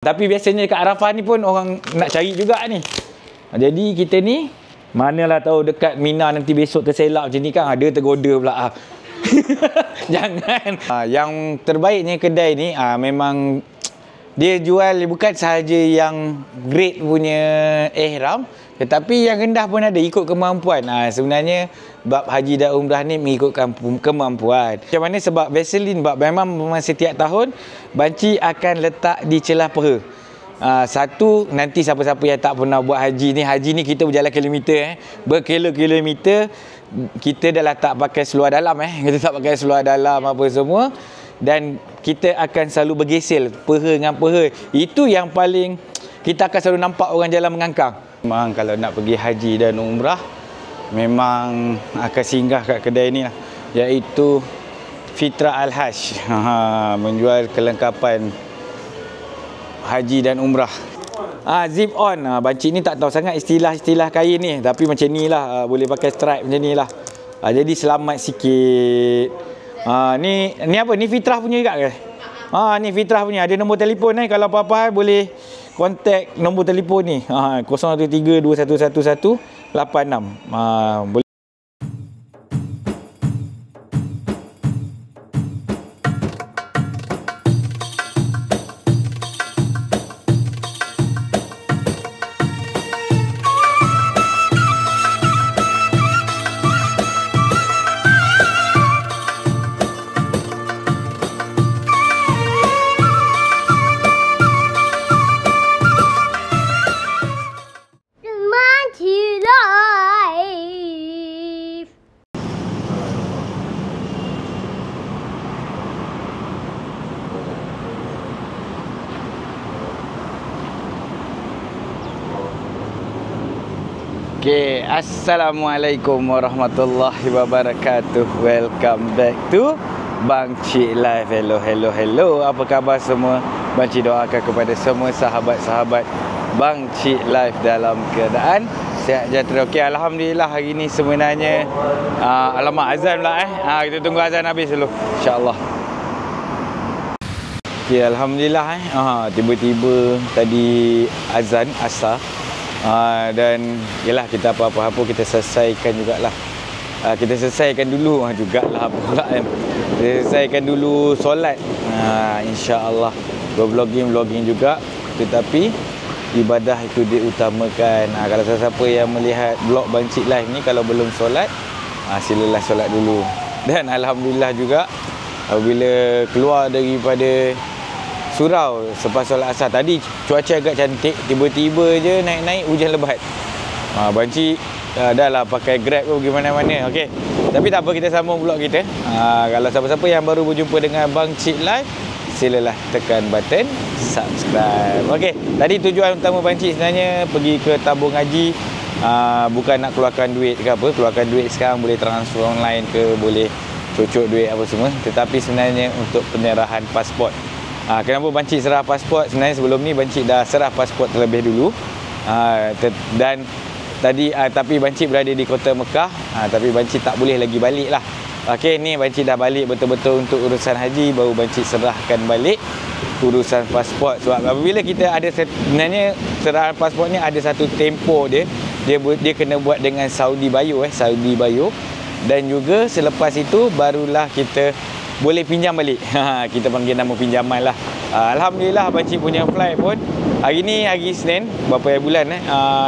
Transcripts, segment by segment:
Tapi biasanya dekat Arafah ni pun orang nak cari juga ni. Jadi kita ni manalah tahu dekat Mina nanti besok terselak macam ni kan, ada tergoda pula. Jangan. Yang terbaiknya kedai ni memang dia jual bukan sahaja yang grade punya ihram, tetapi yang rendah pun ada ikut kemampuan. Sebenarnya bab haji dan umrah ni mengikutkan kemampuan. Macam mana? Sebab Vaseline memang setiap tahun banci akan letak di celah peha. Satu, nanti siapa-siapa yang tak pernah buat haji ni kita berjalan kilometer berkilo-kilometer, kita dah tak pakai seluar dalam kita tak pakai seluar dalam apa semua, dan kita akan selalu bergesel peha dengan peha. Itu yang paling kita akan selalu nampak orang jalan mengangkang. Memang kalau nak pergi haji dan umrah memang akan singgah kat kedai ni lah, iaitu Fitrah Al-Hajj. Menjual kelengkapan haji dan umrah. Zip on. Banci ni tak tahu sangat istilah-istilah kain ni, tapi macam ni lah, boleh pakai stripe macam ni lah. Jadi selamat sikit. Ni apa? Ni Fitrah punya juga ke? Ni Fitrah punya. Ada nombor telefon kalau apa-apa boleh kontak nombor telefon ni. 013-2111-86. Boleh. Okay, Assalamualaikum warahmatullahi wabarakatuh. Welcome back to Bang Cik Live. Hello. Apa khabar semua? Bang Cik doakan kepada semua sahabat-sahabat Bang Cik Live dalam keadaan sihat sejahtera. Okay, Alhamdulillah hari ni sebenarnya alamak azan pula kita tunggu azan habis dulu, InsyaAllah. Okay, Alhamdulillah tiba-tiba tadi azan asar. Dan yalah, kita apa-apa kita selesaikan jugalah. Kita selesaikan dulu jugalah apa pula kan. Kita selesaikan dulu solat. InsyaAllah vlogging juga, tetapi ibadah itu diutamakan. Kalau siapa yang melihat vlog Bang Cik Live ni, kalau belum solat, silalah solat dulu. Dan Alhamdulillah juga apabila keluar daripada surau selepas solat asar tadi, cuaca agak cantik, tiba-tiba je naik-naik hujan lebat. Bang Cik dah lah pakai Grab ke pergi mana-mana. Okey, tapi tak apa, kita sambung vlog kita. Kalau siapa-siapa yang baru berjumpa dengan Bang Cik Live, silalah tekan button subscribe. Okey, tadi tujuan utama Bang Cik sebenarnya pergi ke tabung haji, bukan nak keluarkan duit ke apa. Keluarkan duit sekarang boleh transfer online ke, boleh cocok duit apa semua, tetapi sebenarnya untuk penyerahan pasport. Kenapa Bang Cik serah pasport? Sebenarnya sebelum ni Bang Cik dah serah pasport terlebih dulu. Dan tadi tapi Bang Cik berada di kota Mekah, tapi Bang Cik tak boleh lagi balik lah. Okey, ni Bang Cik dah balik betul-betul untuk urusan haji, baru Bang Cik serahkan balik urusan pasport. Sebab apabila kita ada, sebenarnya serahan pasport ni ada satu tempoh dia kena buat dengan Saudi Bio, Saudi Bio. Dan juga selepas itu barulah kita boleh pinjam balik. Kita panggil nama pinjaman lah. Alhamdulillah Abang Cik punya flight pun hari ni hari Senin, berapa bulan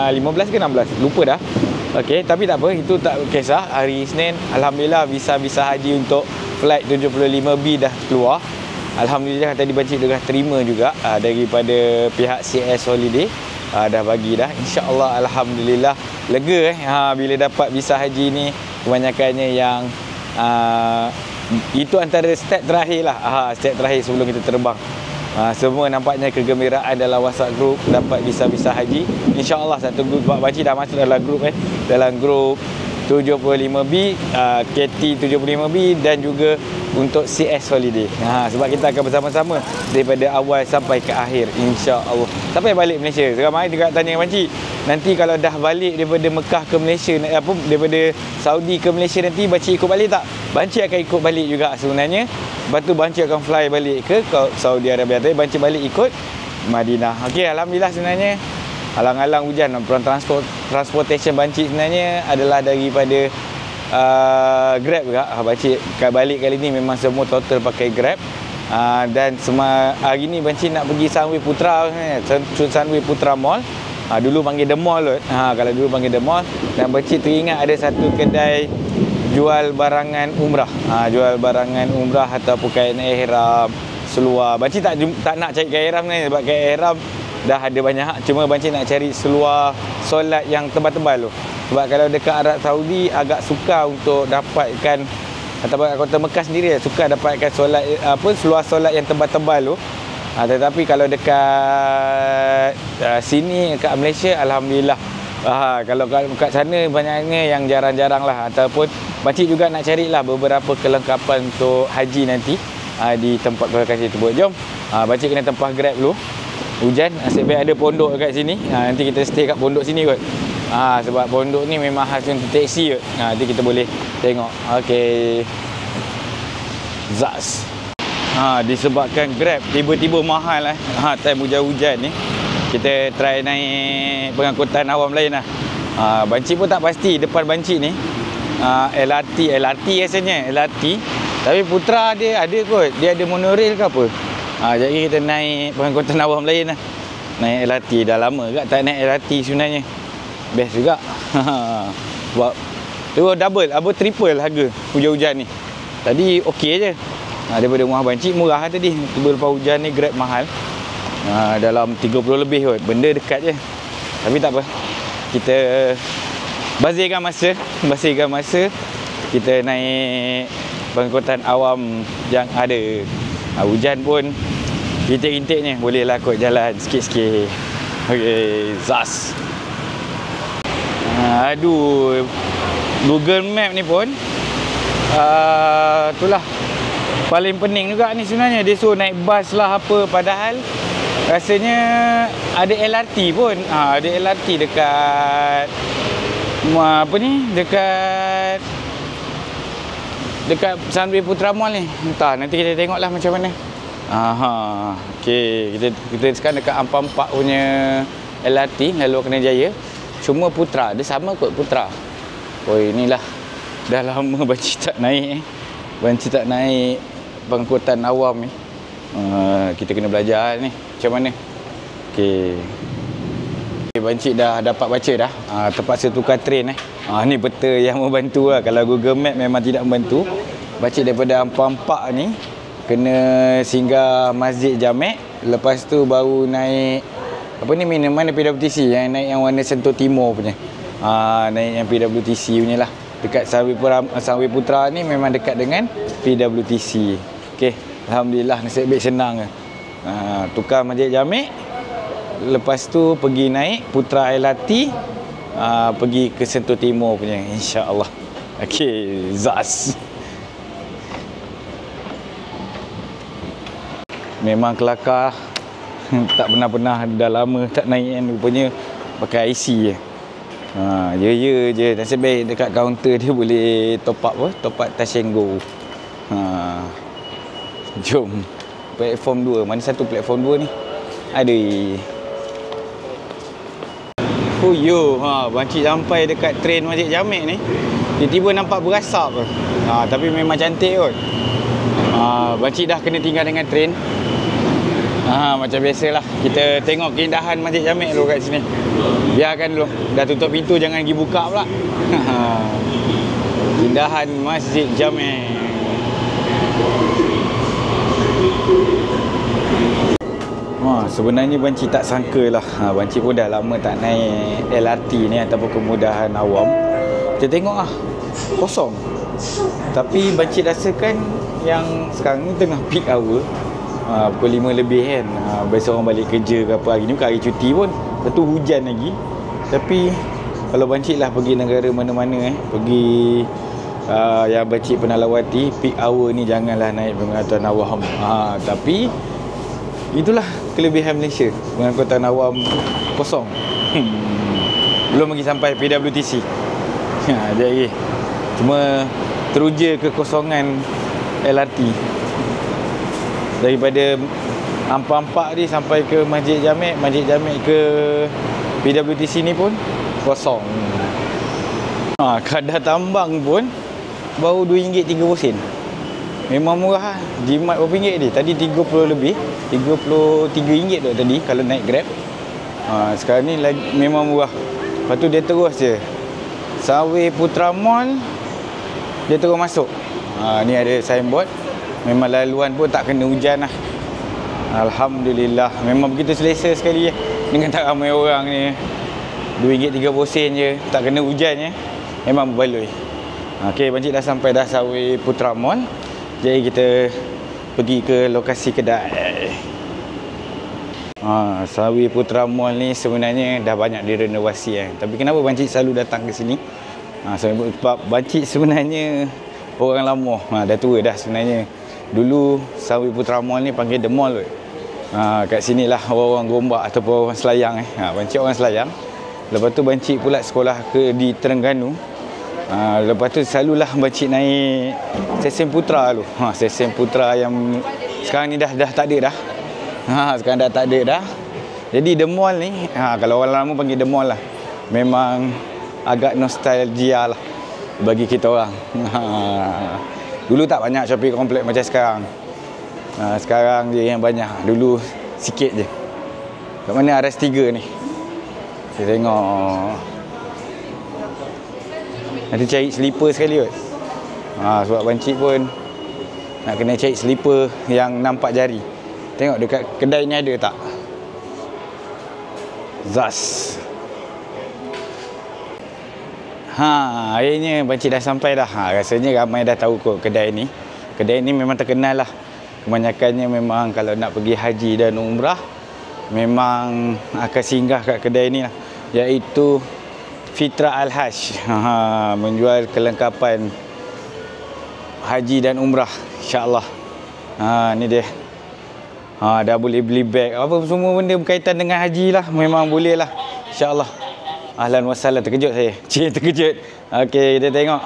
15 ke 16, lupa dah. Okey, tapi tak apa, itu tak kisah. Hari Senin Alhamdulillah visa haji untuk flight 75B dah keluar. Alhamdulillah tadi Abang Cik dah terima juga daripada pihak CS Holiday, dah bagi dah. InsyaAllah Alhamdulillah lega bila dapat visa haji ni. Kebanyakannya yang itu antara step terakhir lah, step terakhir sebelum kita terbang. Semua nampaknya kegembiraan dalam WhatsApp group dapat visa haji. InsyaAllah satu grup Pak Baci dah masuk dalam grup dalam grup 75B, KT 75B dan juga untuk CS Holiday. Sebab kita akan bersama-sama daripada awal sampai ke akhir, insya-Allah. Sampai balik Malaysia. Ramai juga tanya Bang Cik, nanti kalau dah balik daripada Mekah ke Malaysia, daripada Saudi ke Malaysia, nanti Bang Cik ikut balik tak? Bang Cik akan ikut balik juga sebenarnya. Lepas tu Bang Cik akan fly balik ke Saudi Arabia. Tapi Bang Cik balik ikut Madinah. Okey, alhamdulillah sebenarnya alang-alang hujan, transportation Bancik sebenarnya adalah daripada Grab juga. Bancik balik kali ni memang semua total pakai Grab. Dan hari ni Bancik nak pergi Sunway Putra, Sunway Putra Mall. Dulu panggil The Mall kot. Kalau dulu panggil The Mall. Dan Bancik teringat ada satu kedai jual barangan umrah. Jual barangan umrah ataupun kain ihram, seluar. Bancik tak nak cari kain ihram ni sebab kain ihram dah ada banyak. Cuma Bancik nak cari seluar solat yang tebal-tebal tu. Sebab kalau dekat Arab Saudi agak sukar untuk dapatkan, ataupun kat Kota Mekah sendiri sukar dapatkan solat seluar solat yang tebal-tebal tu. Tetapi kalau dekat sini dekat Malaysia, alhamdulillah. Kalau kat sana banyaknya yang jarang-jarang lah. Ataupun Bancik juga nak carilah beberapa kelengkapan untuk haji nanti di tempat lokasi tersebut. Jom, Bancik kena tempah Grab dulu. Hujan, nasib baik ada pondok dekat sini. Nanti kita stay kat pondok sini kot. Sebab pondok ni memang khas untuk teksi kot. Nanti kita boleh tengok. Okey. Zaz. Disebabkan Grab tiba-tiba mahal time hujan-hujan ni, kita try naik pengangkutan awam lain lah. Bancik pun tak pasti depan Bancik ni LRT rasanya LRT, tapi Putra dia ada kot, dia ada monorail ke apa. Jadi kita naik pengangkutan awam lain lah. Naik LRT, dah lama juga tak naik LRT sebenarnya. Best juga. Sebab tu double, triple harga hujan-hujan ni. Tadi okey je. Daripada rumah Bancik murah tadi. Tiba lepas hujan ni Grab mahal. Dalam 30 lebih kot. Benda dekat je. Tapi tak apa. Kita bazirkan masa. Kita naik pengangkutan awam yang ada. Hujan pun rintik-rintiknya bolehlah kot jalan sikit-sikit. Okey, zas. Aduh, Google Map ni pun itulah paling pening juga ni sebenarnya. Dia suruh naik bas lah apa, padahal rasanya ada LRT pun. Ada LRT dekat apa ni, dekat Sunway Putra Mall ni. Entah, nanti kita tengoklah macam mana. Okey, kita sekarang dekat Ampang 4 punya LRT lalu Kertajaya. Cuma Putra, dia sama kot Putra. Inilah dah lama Bancik tak naik Bancik tak naik pengangkutan awam ni. Kita kena belajar ni macam mana. Okey. Bancik dah dapat baca dah. Terpaksa tukar train ni peta yang membantu lah. Kalau Google Map memang tidak membantu. Bancik daripada Ampang 4 ni kena singgah Masjid Jamek, lepas tu baru naik apa ni, mana PWTC yang naik yang warna Sentul Timur punya. Naik yang PWTC punya lah. Dekat Sunway Putra ni memang dekat dengan PWTC. Okey, alhamdulillah, nasib baik senang. Tukar Masjid Jamek, lepas tu pergi naik Putra LRT, pergi ke Sentul Timur punya, insya-Allah. Okey, zas. Memang kelakar. Tak pernah dah lama tak naik kan, rupanya pakai IC je. Je. Nasib baik dekat kaunter dia boleh top up Touch and Go. Jom. Platform 2. Mana satu platform 2 ni? Aduh. Bancik sampai dekat train Masjid Jamek ni. Tiba-tiba nampak berasap. Tapi memang cantik kot. Bancik dah kena tinggal dengan train. Macam biasalah, kita tengok keindahan Masjid Jamek dulu kat sini. Biarkan dulu, dah tutup pintu, jangan pergi buka pula. Keindahan Masjid Jamek. Sebenarnya Bancik tak sangka lah. Bancik pun dah lama tak naik LRT ni ataupun kemudahan awam. Kita tengok kosong. Tapi Bancik rasakan yang sekarang ni tengah peak hour. Pukul 5 lebih kan. Biasa orang balik kerja ke apa. Hari ni bukan hari cuti pun. Lepas tu hujan lagi. Tapi kalau Bancik lah pergi negara mana-mana pergi yang Bancik pernah lawati, peak hour ni janganlah naik pengangkutan awam. Tapi itulah kelebihan Malaysia, pengangkutan awam kosong. Belum lagi sampai PWTC. Jadi cuma teruja kekosongan LRT. Daripada Ampak-ampak ni sampai ke Masjid Jamek ke PWTC ni pun kosong. Kadar tambang pun baru RM2 30 sen. Memang murah. Jimat berapa ringgit ni? Tadi 30 lebih, RM33 tu tadi kalau naik Grab. Sekarang ni lagi memang murah. Lepas tu dia terus je Sawi Putra Mall, dia terus masuk. Ni ada signboard. Memang laluan pun tak kena hujan lah. Alhamdulillah. Memang begitu selesa sekali dengan tak ramai orang ni. RM2 30 sen je, tak kena hujan memang berbaloi. Okey, Bancik dah sampai dah Sawi Putra Mall. Jadi kita pergi ke lokasi kedai. Sawi Putra Mall ni sebenarnya dah banyak direnovasi Tapi kenapa Bancik selalu datang ke sini? Sebab Bancik sebenarnya orang lama. Dah tua dah sebenarnya. Dulu Sawi Putra Mall ni panggil The Mall kot. Kat sini lah orang-orang Gombak ataupun orang Selayang Bancik orang Selayang. Lepas tu Bancik pula sekolah di Terengganu. Lepas tu selalulah Bancik naik Stesen Putra tu. Stesen Putra yang sekarang ni dah tak ada dah. Sekarang dah tak ada dah. Jadi The Mall ni, kalau orang lama panggil The Mall lah. Memang agak nostalgia lah bagi kita orang. Dulu tak banyak shopping komplek macam sekarang. Sekarang je yang banyak. Dulu sikit je. Kat mana RS3 ni? Kita tengok. Nanti cari slipper sekali kot. Sebab Bancik pun nak kena cari slipper yang nampak jari. Tengok dekat kedai ni ada tak? Zas. Akhirnya Bancik dah sampai dah. Rasanya ramai dah tahu kot kedai ni. Kedai ni memang terkenal lah. Kebanyakannya memang kalau nak pergi haji dan umrah, memang akan singgah kat kedai ni lah. Iaitu Fitra Al-Hajj. Menjual kelengkapan haji dan umrah, insyaAllah. Ni dia. Dah boleh beli beg. Apa semua benda berkaitan dengan haji lah. Memang boleh lah, insyaAllah. Ahlan wa sahlan. Terkejut saya. Terkejut. Okey, kita tengok.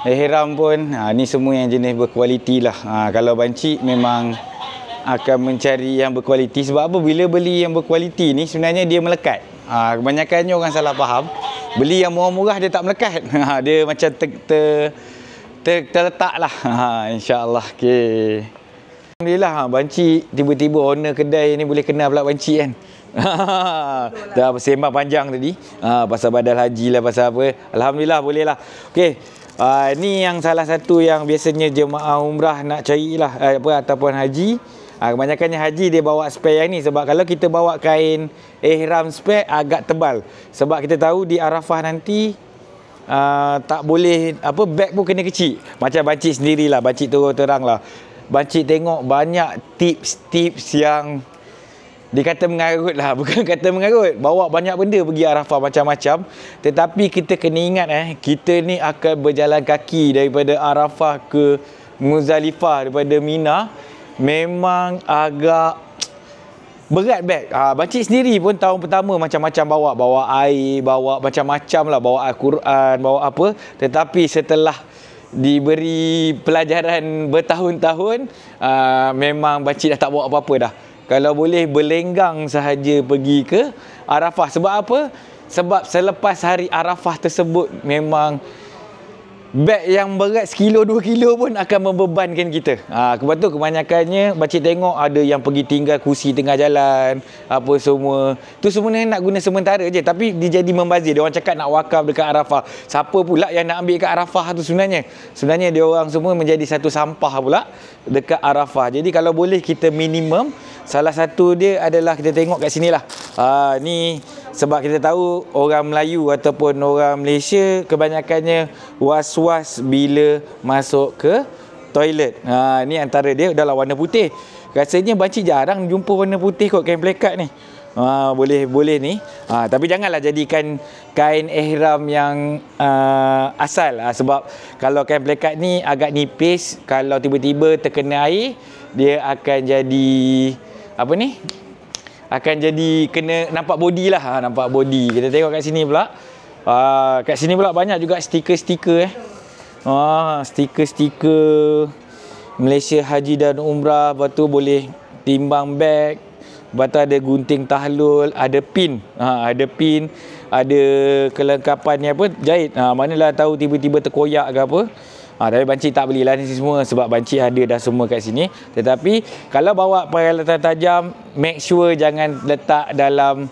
Ihram pun, ni semua yang jenis berkualiti lah. Kalau Bancik memang akan mencari yang berkualiti. Sebab apa? Bila beli yang berkualiti ni sebenarnya dia melekat. Kebanyakannya orang salah faham. Beli yang murah-murah dia tak melekat. Dia macam terletak lah. InsyaAllah. Okay. Alhamdulillah Bancik tiba-tiba owner kedai ni boleh kenal pula Bancik kan. Dah bersembang panjang tadi. Pasal badal haji lah, pasal apa. Alhamdulillah boleh lah. Okay. Ni yang salah satu yang biasanya jemaah umrah nak cari lah ataupun haji. Kebanyakannya haji dia bawa spare yang ni. Sebab kalau kita bawa kain ihram spare agak tebal. Sebab kita tahu di Arafah nanti tak boleh beg pun kena kecil. Macam Bancik sendirilah, Bancik terang lah. Bancik tengok banyak tips-tips yang dikata mengarut lah. Bukan kata mengarut. Bawa banyak benda pergi Arafah macam-macam. Tetapi kita kena ingat kita ni akan berjalan kaki daripada Arafah ke Muzdalifah, daripada Mina. Memang agak berat beg. Bancik sendiri pun tahun pertama macam-macam bawa air, bawa macam-macam lah, bawa Al-Quran, bawa apa. Tetapi setelah diberi pelajaran bertahun-tahun, memang Bancik dah tak bawa apa-apa dah. Kalau boleh berlenggang sahaja pergi ke Arafah. Sebab apa? Sebab selepas hari Arafah tersebut memang beg yang berat 1 kilo 2 kilo pun akan membebankan kita. Sebab tu kebanyakannya Bancik tengok ada yang pergi tinggal kursi tengah jalan, apa semua. Tu sebenarnya nak guna sementara je, tapi dia jadi membazir. Dia orang cakap nak wakaf dekat Arafah. Siapa pula yang nak ambil kat Arafah tu sebenarnya? Sebenarnya dia orang semua menjadi satu sampah pula dekat Arafah. Jadi kalau boleh kita minimum, salah satu dia adalah kita tengok kat sinilah. Ni sebab kita tahu orang Melayu ataupun orang Malaysia kebanyakannya was-was bila masuk ke toilet. Ni antara dia adalah warna putih. Rasanya Bancik jarang jumpa warna putih kot kain plekat ni. Boleh ni. Tapi janganlah jadikan kain ihram yang asal. Sebab kalau kain plekat ni agak nipis, kalau tiba-tiba terkena air, dia akan jadi apa ni? Akan jadi kena nampak body lah. Nampak body. Kita tengok kat sini pula. Kat sini pula banyak juga stiker-stiker stiker-stiker Malaysia Haji dan Umrah. Lepas tu boleh timbang beg, lepas tu ada gunting tahlul, ada pin. Ada pin, ada kelengkapan ni apa, jahit. Manalah tahu tiba-tiba terkoyak ke apa. Tapi bancik tak belilah ni semua sebab bancik ada dah semua kat sini. Tetapi kalau bawa peralatan tajam, make sure jangan letak dalam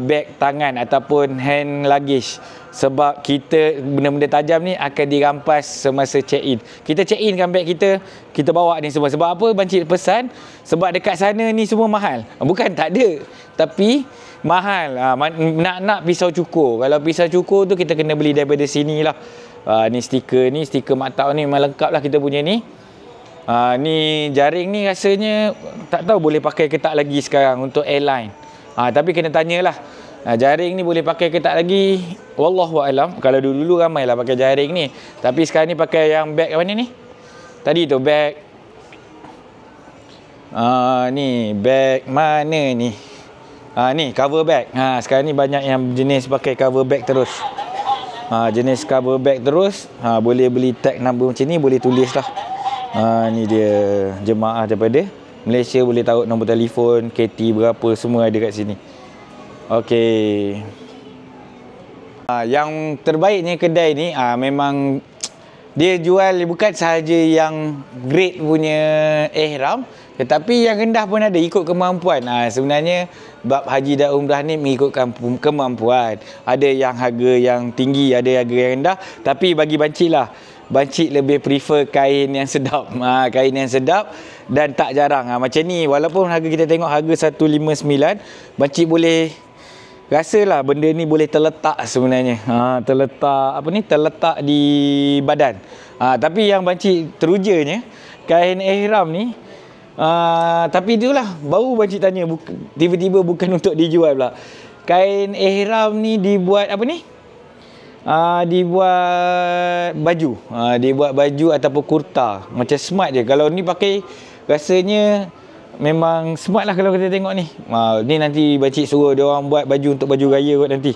beg tangan ataupun hand luggage. Sebab kita benda-benda tajam ni akan dirampas semasa check-in. Kita check-in kan beg kita, kita bawa ni semua. Sebab apa bancik pesan? Sebab dekat sana ni semua mahal. Bukan tak ada, tapi mahal. Nak pisau cukur. Kalau pisau cukur tu kita kena beli daripada sini lah. Ni stiker maktab ni memang lengkap lah kita punya ni. Ni jaring ni rasanya tak tahu boleh pakai ke tak lagi sekarang untuk airline. Tapi kena tanyalah. Jaring ni boleh pakai ke tak lagi, wallahu alam. Kalau dulu-dulu ramailah pakai jaring ni. Tapi sekarang ni pakai yang beg mana ni? Tadi tu beg ni beg mana ni? Ni cover bag. Sekarang ni banyak yang jenis pakai cover bag terus. Jenis cover bag terus. Boleh beli tag number macam ni, boleh tulis lah. Ni dia jemaah daripada Malaysia, boleh taruh nombor telefon, KT berapa, semua ada kat sini. Okey. Yang terbaiknya kedai ni memang dia jual bukan sahaja yang great punya ihram, tetapi yang rendah pun ada, ikut kemampuan. Sebenarnya bab haji dan umrah ni mengikutkan kemampuan. Ada yang harga yang tinggi, ada harga yang rendah. Tapi bagi bancik lah, bancik lebih prefer kain yang sedap. Kain yang sedap dan tak jarang. Macam ni, walaupun harga kita tengok harga 159, bancik boleh rasalah benda ni boleh terletak sebenarnya. Terletak di badan. Tapi yang bancik terujanya kain ihram ni, tapi itulah baru bancik tanya, tiba-tiba bukan untuk dijual pula. Kain ihram ni dibuat apa ni? Dibuat baju. Dibuat baju ataupun kurta. Macam smart je. Kalau ni pakai rasanya memang smart lah kalau kita tengok ni. Ni nanti bancik suruh dia orang buat baju untuk baju raya kot nanti.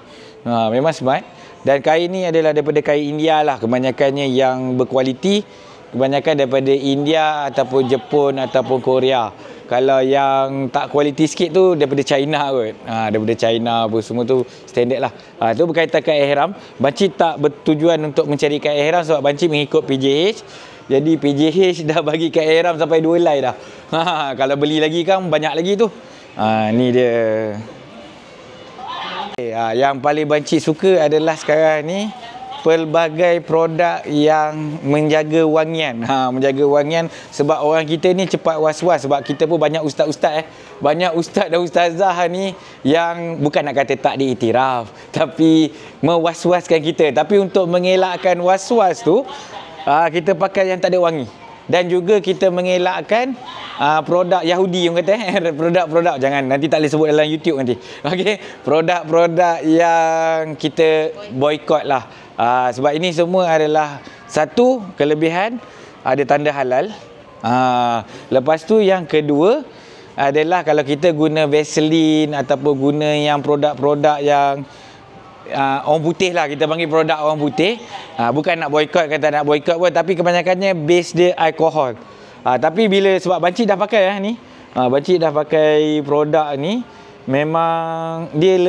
Memang smart. Dan kain ni adalah daripada kain India lah. Kebanyakannya yang berkualiti. Kebanyakan daripada India ataupun Jepun ataupun Korea. Kalau yang tak kualiti sikit tu daripada China kot. Daripada China apa semua tu standard lah. Tu berkaitan dengan ihram. Bancik tak bertujuan untuk mencarikan ihram sebab bancik mengikut PJH. Jadi PJH dah bagi kat ihram sampai 2 helai dah. Kalau beli lagi kan banyak lagi tu. Ni dia. Yang paling bancik suka adalah sekarang ni pelbagai produk yang menjaga wangian. Menjaga wangian sebab orang kita ni cepat was-was. Sebab kita pun banyak ustaz-ustaz banyak ustaz dan ustazah ni yang bukan nak kata tak diiktiraf, tapi mewas-waskan kita. Tapi untuk mengelakkan was-was tu, kita pakai yang tak ada wangi. Dan juga kita mengelakkan produk Yahudi yang kata produk-produk, jangan nanti tak boleh sebut dalam YouTube nanti. Okey, produk-produk yang kita boykot lah. Sebab ini semua adalah satu kelebihan, ada tanda halal. Lepas tu yang kedua adalah kalau kita guna Vaseline ataupun guna yang produk-produk yang orang putih lah, kita panggil produk orang putih. Bukan nak boykot, kata nak boykot pun, tapi kebanyakannya base dia alkohol. Tapi bila sebab bancik dah pakai ni, bancik dah pakai produk ni, memang dia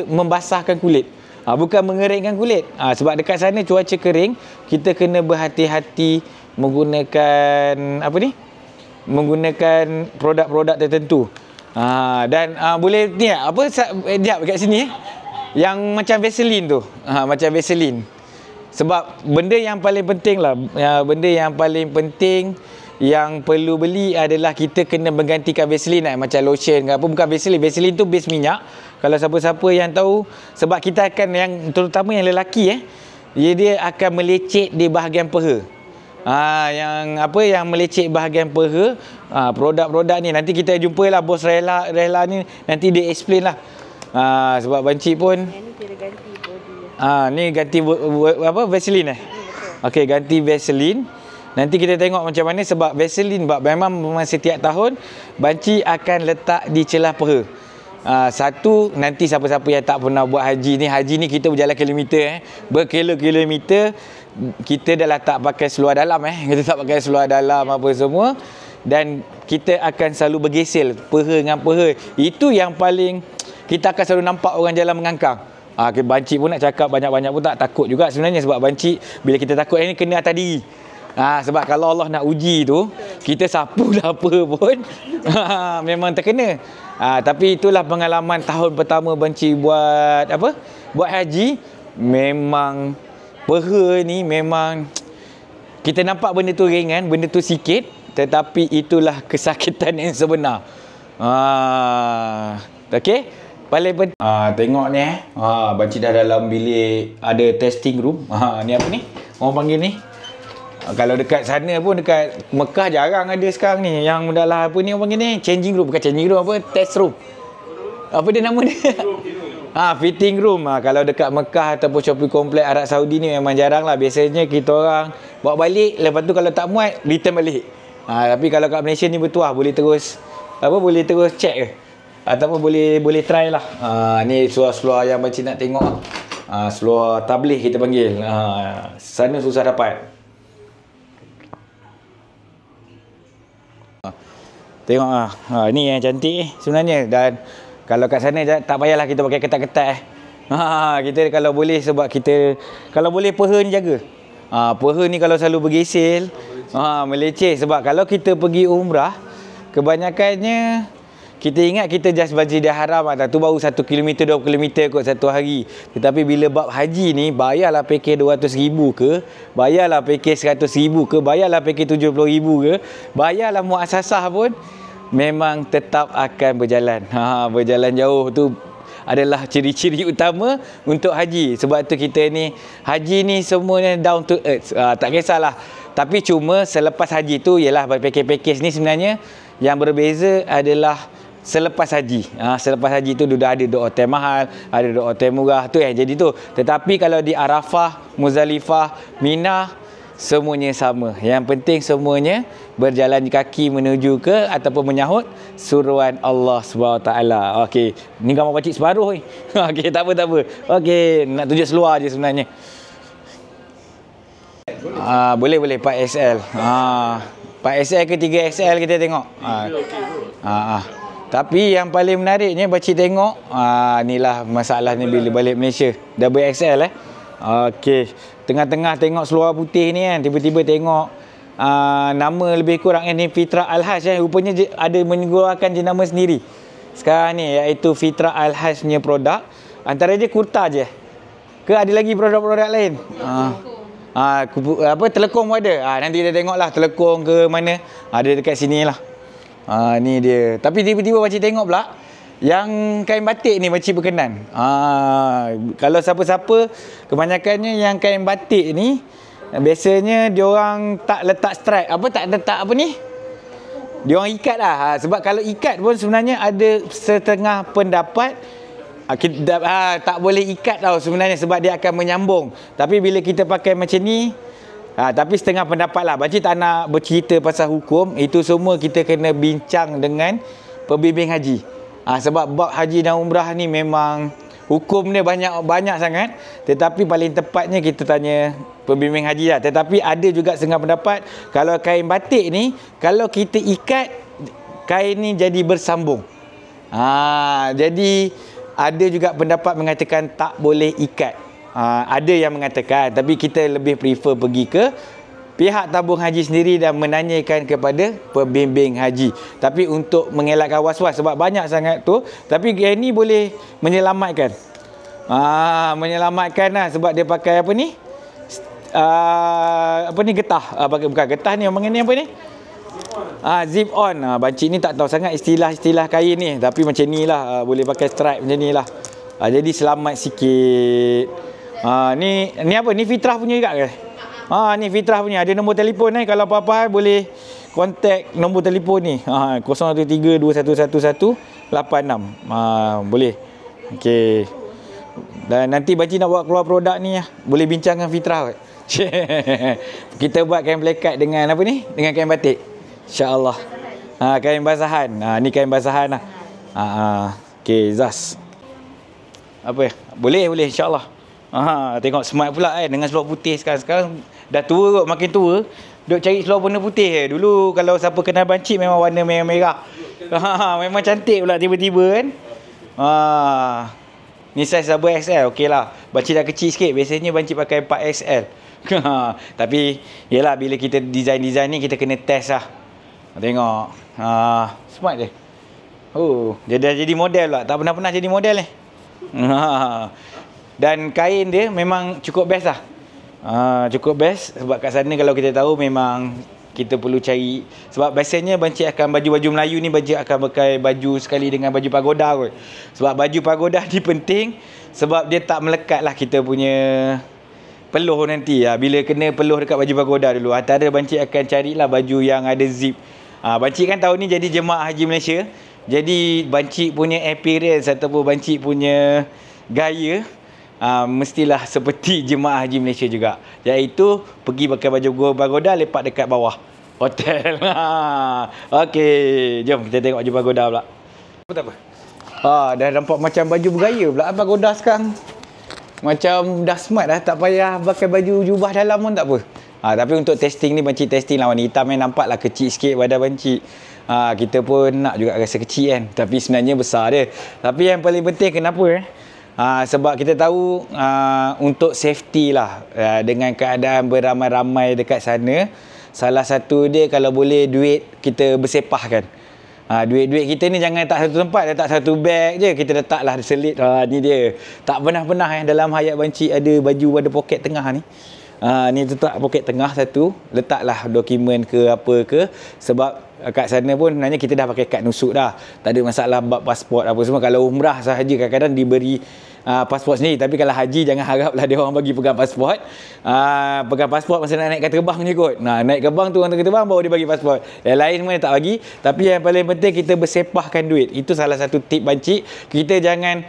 membasahkan kulit. Bukan mengeringkan kulit. Sebab dekat sana cuaca kering, kita kena berhati-hati menggunakan menggunakan produk-produk tertentu. Dan boleh ni apa jap dekat sini yang macam Vaseline tu. Macam Vaseline. Sebab benda yang paling penting lah, benda yang paling penting yang perlu beli adalah kita kena menggantikan Vaseline macam lotion ke apa. Bukan Vaseline, Vaseline tu base minyak. Kalau siapa-siapa yang tahu, sebab kita akan yang terutama yang lelaki dia akan melecet di bahagian peha. Yang melecet bahagian peha, produk-produk ni nanti kita jumpalah bos Rehla ni, nanti dia explain lah. Sebab bancik pun ni kira ganti body. Ni ganti Vaseline Okey, ganti Vaseline. Nanti kita tengok macam mana, sebab Vaseline memang setiap tahun bancik akan letak di celah peha. Satu, nanti siapa-siapa yang tak pernah buat haji ni kita berjalan kilometer berkilo-kilometer, kita dah tak pakai seluar dalam kita tak pakai seluar dalam apa semua. dan kita akan selalu bergesel peha dengan peha. Itu yang paling kita akan selalu nampak orang jalan mengangkang. Banci pun nak cakap banyak-banyak pun tak takut juga sebenarnya, sebab banci bila kita takut ini kena atas diri. Sebab kalau Allah nak uji tu, kita sapu lah apa pun memang terkena. Tapi itulah pengalaman tahun pertama banci buat apa? Buat haji. Memang peha ni memang kita nampak benda tu ringan, benda tu sikit, tetapi itulah kesakitan yang sebenar. Okey. Paling penting tengok ni banci dah dalam bilik, ada testing room. Ni apa ni? Orang panggil ni. Kalau dekat sana pun, dekat Mekah jarang ada sekarang ni. Yang dalam apa ni orang panggil ni? Changing room. Bukan changing room, apa? Test room. Apa dia nama dia? Fitting room. Kalau dekat Mekah ataupun shopping complex Arab Saudi ni memang jarang lah. Biasanya kita orang bawa balik, lepas tu kalau tak muat, return balik. Tapi kalau kat Malaysia ni bertuah, boleh terus boleh terus check ke. Ataupun boleh try lah. Ni seluar-seluar yang banci nak tengok. Seluar tabligh kita panggil. Sana susah dapat. Tengok ni yang cantik sebenarnya. Dan kalau kat sana tak payahlah kita pakai ketat-ketat kita kalau boleh, sebab kita kalau boleh peha ni jaga. Peha ni kalau selalu bergesel, meleceh. Sebab kalau kita pergi umrah, kebanyakannya kita ingat kita just Masjidil Haram tu baru 1 km 2 km kot satu hari. Tetapi bila bab haji ni, bayarlah package 200,000 ke, bayarlah package 100,000 ke, bayarlah package 70,000 ke, bayarlah muassasah pun, memang tetap akan berjalan. Berjalan jauh tu adalah ciri-ciri utama untuk haji. Sebab tu kita ni haji ni semuanya down to earth. Tak kisahlah. Tapi cuma selepas haji tu ialah package-package ni sebenarnya yang berbeza adalah selepas haji. Selepas haji tu dah ada duk hotel mahal, ada duk hotel murah, tu yang jadi tu. Tetapi kalau di Arafah, Muzdalifah, Mina, semuanya sama. Yang penting semuanya berjalan kaki menuju ke ataupun menyahut suruhan Allah SWT. Okey, ni gambar pakcik separuh ni. Okey, tak apa. Okey, nak tunjuk seluar je sebenarnya. Boleh 4XL. 4XL ke 3XL kita tengok. Tapi yang paling menariknya pakcik tengok, inilah masalah ni bila balik Malaysia. Double XL Okey, tengah-tengah tengok seluar putih ni kan, tiba-tiba tengok nama lebih kurang ni Fitrah Al-Hajj rupanya ada mengeluarkan jenama sendiri sekarang ni, iaitu Fitrah Al-Hajj punya produk. Antara je kurta je ke ada lagi produk-produk lain? Telekong pun ada. Nanti kita tengoklah telekong ke mana. Ada dekat sini lah. Ni dia. Tapi tiba-tiba pakcik tengok pula yang kain batik ni pakcik berkenan. Kalau siapa-siapa, kebanyakannya yang kain batik ni biasanya diorang tak letak stripe. Tak letak apa ni? Diorang ikat lah. Sebab kalau ikat pun sebenarnya ada setengah pendapat tak boleh ikat tau sebenarnya, sebab dia akan menyambung. Tapi bila kita pakai macam ni, tapi setengah pendapat lah. Pakcik tak nak bercerita pasal hukum. Itu semua kita kena bincang dengan pembimbing haji. Sebab bab haji dan umrah ni memang hukum dia banyak sangat. Tetapi paling tepatnya kita tanya pembimbing haji lah. Tetapi ada juga setengah pendapat, kalau kain batik ni, kalau kita ikat, kain ni jadi bersambung. Jadi ada juga pendapat mengatakan tak boleh ikat. Ada yang mengatakan, tapi kita lebih prefer pergi ke pihak tabung haji sendiri dan menanyakan kepada pembimbing haji. Tapi untuk mengelakkan was-was, sebab banyak sangat tu, tapi ini boleh menyelamatkan. Menyelamatkan lah, sebab dia pakai apa ni? Getah. Bukan getah ni, orang ni apa ni? Zip on. Pakcik ni tak tahu sangat istilah-istilah kain ni, tapi macam ni lah, boleh pakai stripe macam ni lah. Jadi selamat sikit. Ni apa? Ni Fitrah punya juga ke? Ni Fitrah punya. Ada nombor telefon ni, kalau apa-apa boleh kontak nombor telefon ni. 013-2111-86. Boleh. Okey. Dan nanti pakcik nak buat keluar produk ni, boleh bincang dengan Fitrah. Kita buat kain plekat dengan apa ni? Dengan kain batik. InsyaAllah. Kain basahan. Ni kain basahan lah. Okey, Zas. Apa ya? Boleh insyaAllah. Tengok smart pula dengan seluar putih sekarang. Sekarang dah tua kot, makin tua. Duk cari seluar warna putih je. Dulu kalau siapa kenal bancik memang warna merah-merah. Memang cantik pula tiba-tiba kan. Ni saiz double XL, okey lah. Bancik dah kecil sikit, biasanya bancik pakai 4XL. Tapi yelah, bila kita design-design ni kita kena test lah. Tengok, smart je. Dia dah jadi model lah. Tak pernah jadi model ni. Dan kain dia memang cukup best lah. Cukup best sebab kat sana kalau kita tahu memang kita perlu cari, sebab biasanya bancik akan baju-baju Melayu ni bancik akan pakai baju sekali dengan baju pagoda kot. Sebab baju pagoda ni penting sebab dia tak melekat lah kita punya peluh nanti. Bila kena peluh dekat baju pagoda dulu, antara bancik akan carilah baju yang ada zip. Bancik kan tahun ni jadi jemaah haji Malaysia. Jadi bancik punya appearance ataupun bancik punya gaya mestilah seperti jemaah haji Malaysia juga, iaitu pergi pakai baju pagoda lepak dekat bawah hotel. Okey, jom kita tengok baju pagoda pula. Tak apa. Dah nampak macam baju bergaya pula pagoda sekarang. Macam dah smart dah, tak payah pakai baju jubah dalam pun tak apa. Tapi untuk testing ni, bancik testing lah warna hitam yang nampaklah kecil sikit badan bancik. Kita pun nak juga rasa kecil kan, tapi sebenarnya besar dia. Tapi yang paling penting kenapa sebab kita tahu untuk safety lah, dengan keadaan beramai-ramai dekat sana, salah satu dia kalau boleh duit kita bersepahkan. Duit-duit kita ni jangan letak satu tempat, letak satu beg je, kita letaklah selit. Ni dia. Tak pernah yang dalam hayat bancik ada baju ada poket tengah ni. Ni letak poket tengah satu, letaklah dokumen ke apa ke, sebab kat sana pun sebenarnya kita dah pakai kad nusuk dah. Tak ada masalah bab pasport apa semua. Kalau umrah sahaja kadang-kadang diberi pasport sendiri, tapi kalau haji jangan haraplah dia orang bagi pegang pasport. Pegang pasport masa nak naik ke terbang je kot. Naik ke bang tu orang terbang baru dia bagi pasport. Yang lain semua dia tak bagi. Tapi yang paling penting kita bersepahkan duit. Itu salah satu tip bancik. Kita jangan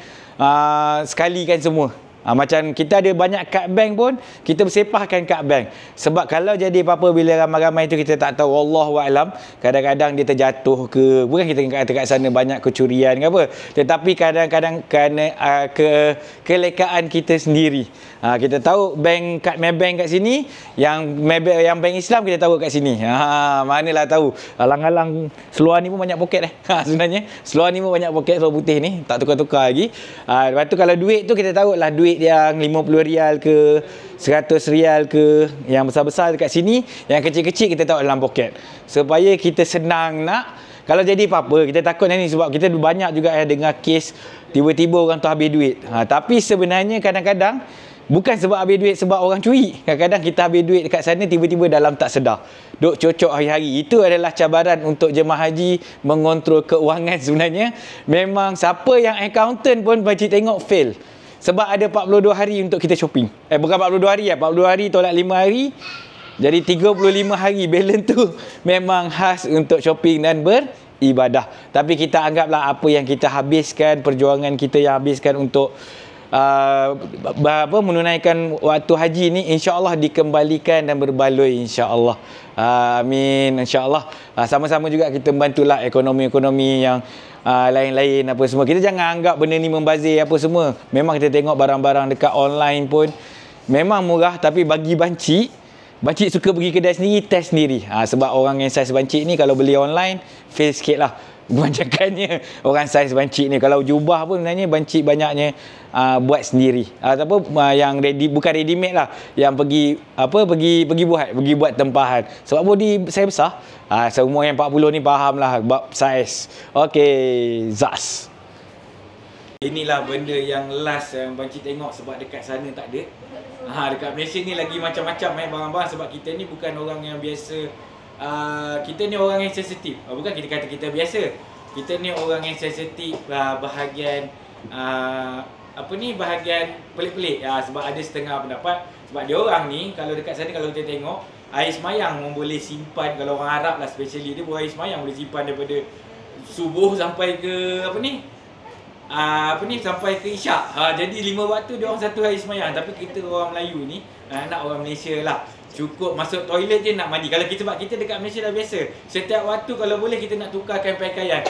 sekalikan semua. Macam kita ada banyak kad bank pun, kita bersepahkan kad bank. Sebab kalau jadi apa-apa bila ramai-ramai tu kita tak tahu, Wallahualam, kadang-kadang dia terjatuh ke, bukan kita kata kat sana banyak kecurian ke apa, tetapi kadang-kadang kerana kelekaan kita sendiri. Kita tahu bank, kad Maybank kat sini, yang bank Islam kita tahu kat sini. Manalah tahu. Alang-alang seluar ni pun banyak poket sebenarnya. Seluar ni pun banyak poket, seluar putih ni, tak tukar-tukar lagi. Lepas tu kalau duit tu kita tahu lah, duit yang 50 rial ke 100 rial ke, yang besar-besar dekat sini, yang kecil-kecil kita tahu dalam poket, supaya kita senang nak kalau jadi apa-apa. Kita takut ni sebab kita banyak juga dengar kes tiba-tiba orang tu habis duit. Tapi sebenarnya kadang-kadang bukan sebab habis duit, sebab orang curi. Kadang-kadang kita habis duit dekat sana, tiba-tiba dalam tak sedar, duk cocok hari-hari. Itu adalah cabaran untuk jemaah haji mengontrol keuangan sebenarnya. Memang siapa yang accountant pun bancik tengok fail. Sebab ada 42 hari untuk kita shopping. Bukan 42 hari 42 hari tolak 5 hari. Jadi 35 hari balance tu memang khas untuk shopping dan beribadah. Tapi kita anggaplah apa yang kita habiskan, perjuangan kita yang habiskan untuk menunaikan waktu haji ni, insya-Allah dikembalikan dan berbaloi, insya-Allah. Amin, insya-Allah. Sama-sama juga kita membantulah ekonomi-ekonomi yang lain-lain apa semua. Kita jangan anggap benda ni membazir apa semua. Memang kita tengok barang-barang dekat online pun memang murah, tapi bagi bancik suka pergi kedai sendiri, test sendiri. Sebab orang yang saiz bancik ni kalau beli online fail sikit lah. Kebanyakannya orang saiz bancik ni, kalau jubah pun sebenarnya bancik banyaknya buat sendiri. Yang ready, bukan ready made lah, yang pergi buat tempahan. Sebab body saya besar. Seumur yang 40 ni faham lah bab saiz. Okey, Zas. Inilah benda yang last yang bancik tengok, sebab dekat sana tak ada. Dekat Malaysia ni lagi macam-macam barang-barang, sebab kita ni bukan orang yang biasa. Kita ni orang yang sensitif. Bukan kita kata kita biasa. Kita ni orang yang sensitif bahagian bahagian pelik-pelik. Sebab ada setengah pendapat, sebab dia orang ni kalau dekat sana kalau kita tengok, air semayang pun boleh simpan. Kalau orang Arab lah especially, dia buat air semayang boleh simpan daripada subuh sampai ke sampai ke isyak. Jadi 5 waktu dia orang satu air semayang. Tapi kita orang Melayu ni, nak orang Malaysia lah, cukup masuk toilet je nak mandi. Kalau kita, sebab kita dekat Malaysia dah biasa, setiap waktu kalau boleh kita nak tukarkan pakaian.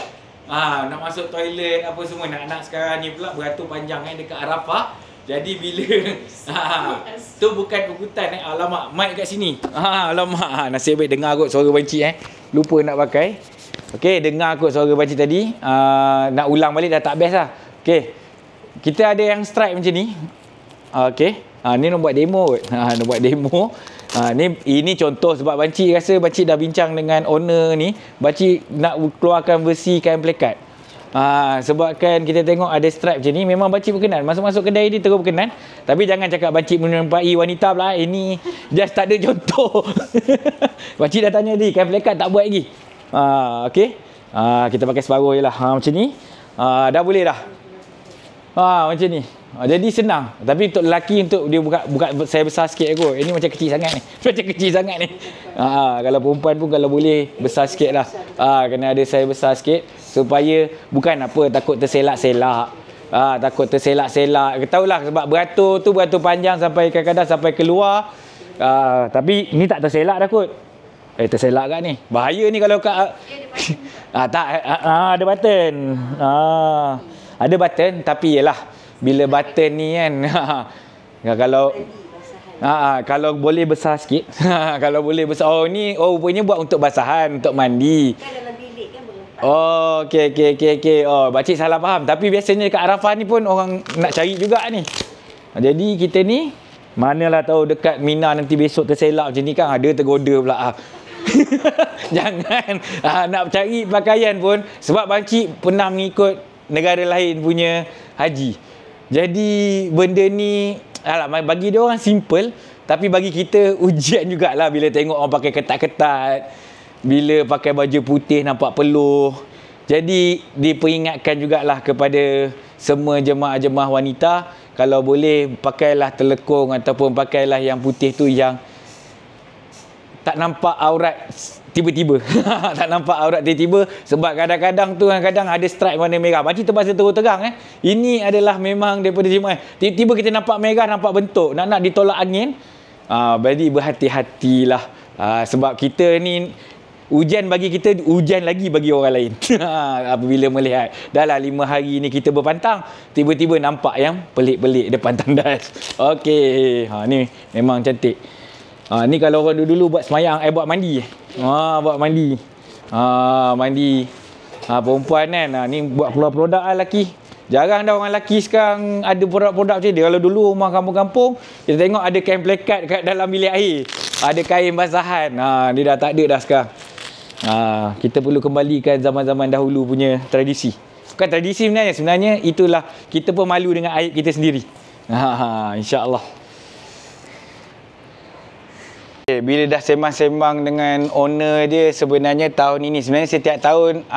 Nak masuk toilet apa semua, nak sekarang ni pula beratur panjang dekat Arafah. Jadi bila tu bukan ugutan alamak, mic kat sini. Alamak, nasib baik dengar kot suara banci Lupa nak pakai. Okey, dengar kot suara banci tadi. Nak ulang balik dah tak best lah. Okey. Kita ada yang strike macam ni. Okey. Ni nak buat demo kot. Nak buat demo. Ini contoh sebab banci rasa banci dah bincang dengan owner ni. Banci nak keluarkan versi kain plekat. Sebabkan kita tengok ada stripe macam ni, memang banci berkenan. Masuk-masuk kedai ni terus berkenan. Tapi jangan cakap banci menyerupai wanita pula. Ini just tak ada contoh. Banci dah tanya tadi, kain plekat tak buat lagi. Okey. Kita pakai separuh je lah. Macam ni. Dah boleh dah. Macam ni. Jadi senang. Tapi untuk lelaki, untuk dia buka saya besar sikit kot. Ini macam kecil sangat ni. Macam kecil sangat ni. Kalau perempuan pun kalau boleh besar sikit lah. Kena ada saya besar sikit. Supaya bukan apa, takut terselak-selak. Takut terselak-selak. Tahulah sebab beratur tu beratur panjang sampai kadang-kadang sampai keluar. Tapi ni tak terselak dah kot. Terselak kat ni. Bahaya ni kalau kat... tak. Ada button. Ada button tapi yelah. Bila button ni kan kalau boleh besar sikit. Kalau boleh besar. Ni rupanya buat untuk basahan, untuk mandi. Kan dalam bilik kan Okey. Pakcik salah faham. Tapi biasanya dekat Arafah ni pun orang nak cari juga ni. Jadi kita ni manalah tahu dekat Mina nanti besok terselak macam ni kan, ada tergoda pula. Jangan nak cari pakaian pun, sebab pakcik pernah mengikut negara lain punya haji. Jadi benda ni bagi dia orang simple, tapi bagi kita ujian jugalah bila tengok orang pakai ketat-ketat, bila pakai baju putih nampak peluh. Jadi diperingatkan jugalah kepada semua jemaah-jemaah wanita, kalau boleh pakailah telekung ataupun pakailah yang putih tu yang tak nampak aurat tiba-tiba. Tak nampak aurat tiba-tiba. Sebab kadang-kadang tu kadang ada stripe warna merah. Pakcik terpaksa terus terang ini adalah memang daripada jemaah. Tiba-tiba kita nampak merah, nampak bentuk, nak ditolak angin. Jadi berhati-hatilah. Sebab kita ni ujian bagi kita, ujian lagi bagi orang lain. Apabila melihat dalam 5 hari ni kita berpantang, tiba-tiba nampak yang pelik-pelik depan tandas. Okey. Ni memang cantik. Ni kalau orang dulu buat semayang, buat mandi. Buat mandi. Mandi. Perempuan kan. Ni buat keluar produk lah lelaki. Jarang dah orang lelaki sekarang ada produk-produk macam ni. Kalau dulu rumah kampung-kampung, kita tengok ada kain plekat kat dalam bilik air. Ada kain basahan. Dia dah tak ada dah sekarang. Kita perlu kembalikan zaman-zaman dahulu punya tradisi. Bukan tradisi sebenarnya. Sebenarnya itulah, kita pun malu dengan aib kita sendiri. InsyaAllah. Bila dah sembang-sembang dengan owner dia, sebenarnya tahun ini, sebenarnya setiap tahun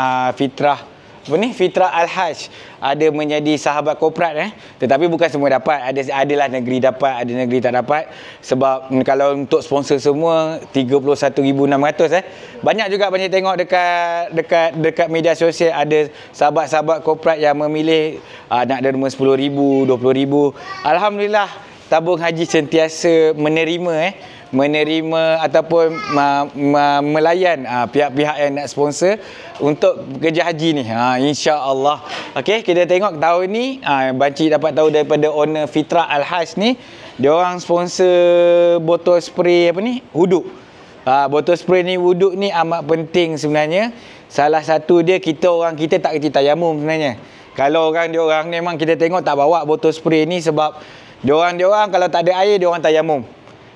Fitrah Al-Hajj ada menjadi sahabat korporat tetapi bukan semua dapat. Adalah negeri dapat, ada negeri tak dapat. Sebab kalau untuk sponsor semua 31,600 banyak juga banyak tengok dekat media sosial ada sahabat-sahabat korporat yang memilih nak derma 10,000, 20,000. Alhamdulillah, tabung haji sentiasa menerima ataupun melayan pihak-pihak yang nak sponsor untuk kerja haji ni. InsyaAllah. Okey, kita tengok tahun ni Banci dapat tahu daripada owner Fitrah Al-Hajj ni, dia orang sponsor botol spray wuduk. Botol spray ni wuduk ni amat penting sebenarnya. Salah satu dia, kita tak kerti tayamum sebenarnya. Kalau dia orang memang kita tengok tak bawa botol spray ni sebab dia orang kalau tak ada air dia orang tayamum.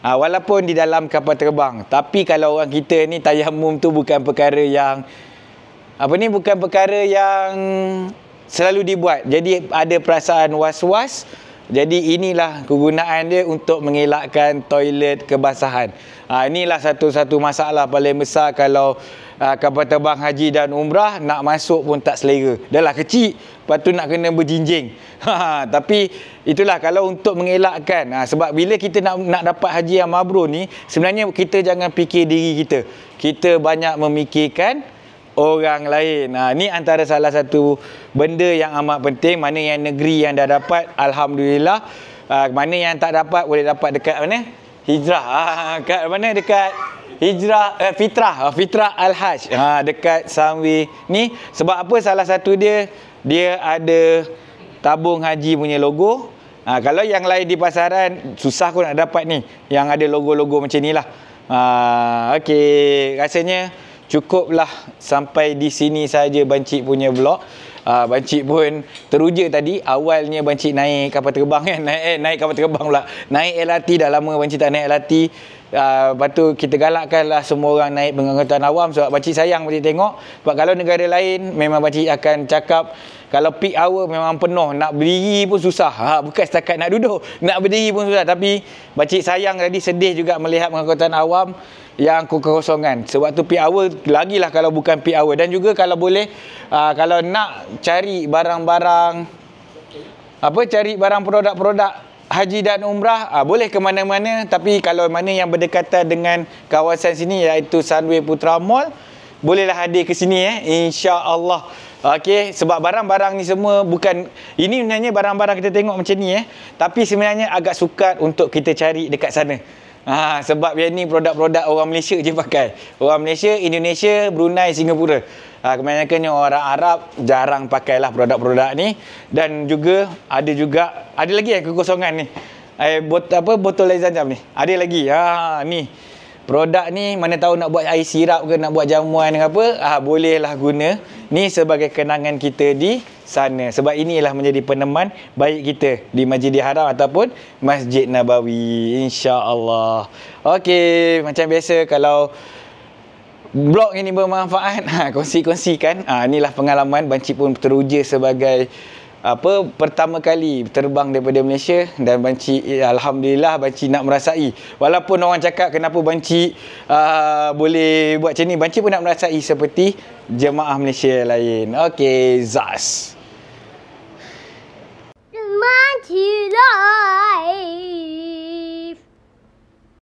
Walaupun di dalam kapal terbang. Tapi kalau orang kita ni, tayamum tu bukan perkara yang bukan perkara yang selalu dibuat. Jadi ada perasaan was-was. Jadi inilah kegunaan dia untuk mengelakkan toilet kebasahan. Inilah satu-satu masalah paling besar kalau kapal terbang haji dan umrah nak masuk pun tak selera. Dah lah kecil, lepas tu nak kena berjinjing. Tapi itulah kalau untuk mengelakkan. Sebab bila kita nak dapat haji yang mabrur ni, sebenarnya kita jangan fikir diri kita. Kita banyak memikirkan orang lain. Ni antara salah satu benda yang amat penting. Mana yang negeri yang dah dapat, alhamdulillah. Mana yang tak dapat, boleh dapat dekat mana? Hijrah. Kat mana? Dekat Hijrah Fitrah Al-Hajj. Dekat Sunway ni. Sebab apa? Salah satu dia ada tabung haji punya logo. Kalau yang lain di pasaran susah kau nak dapat ni yang ada logo-logo macam ni lah. Okey, rasanya cukuplah sampai di sini saja Bancik punya vlog. Bancik pun teruja tadi. Awalnya Bancik naik kapal terbang kan. Naik kapal terbang pula. Naik LRT, dah lama Bancik tak naik LRT. Lepas tu kita galakkanlah semua orang naik pengangkutan awam sebab Bancik sayang Bancik tengok. Sebab kalau negara lain memang Bancik akan cakap kalau peak hour memang penuh, nak berdiri pun susah. Bukan setakat nak duduk, nak berdiri pun susah. Tapi Bancik sayang tadi, sedih juga melihat pengangkutan awam yang kekosongan. Sebab tu peak hour lagilah kalau bukan peak hour. Dan juga kalau boleh kalau nak cari barang-barang cari barang produk-produk haji dan umrah, boleh ke mana-mana. Tapi kalau mana yang berdekatan dengan kawasan sini iaitu Sunway Putra Mall, bolehlah hadir ke sini insya-Allah. Okey, sebab barang-barang ni semua bukan, ini sebenarnya barang-barang kita tengok macam ni tapi sebenarnya agak sukar untuk kita cari dekat sana. Sebab yang ni produk-produk orang Malaysia je pakai. Orang Malaysia, Indonesia, Brunei, Singapura. Kebanyakannya orang Arab jarang pakailah produk-produk ni. Dan juga ada lagi kekosongan ni. Botol air zam-zam ni. Ada lagi. Ni. Produk ni mana tahu nak buat air sirap ke nak buat jamuan ke apa, bolehlah guna ni sebagai kenangan kita di sana. Sebab inilah menjadi peneman baik kita di Masjidil Haram ataupun Masjid Nabawi, insya-Allah. Okey, macam biasa kalau blog ini bermanfaat, kongsi-kongsikan. Inilah pengalaman Bancik pun teruja sebagai pertama kali terbang daripada Malaysia. Dan Bancik, alhamdulillah Bancik nak merasai. Walaupun orang cakap kenapa Bancik boleh buat macam ni, Bancik pun nak merasai seperti jemaah Malaysia lain. Okey, Zas. Mati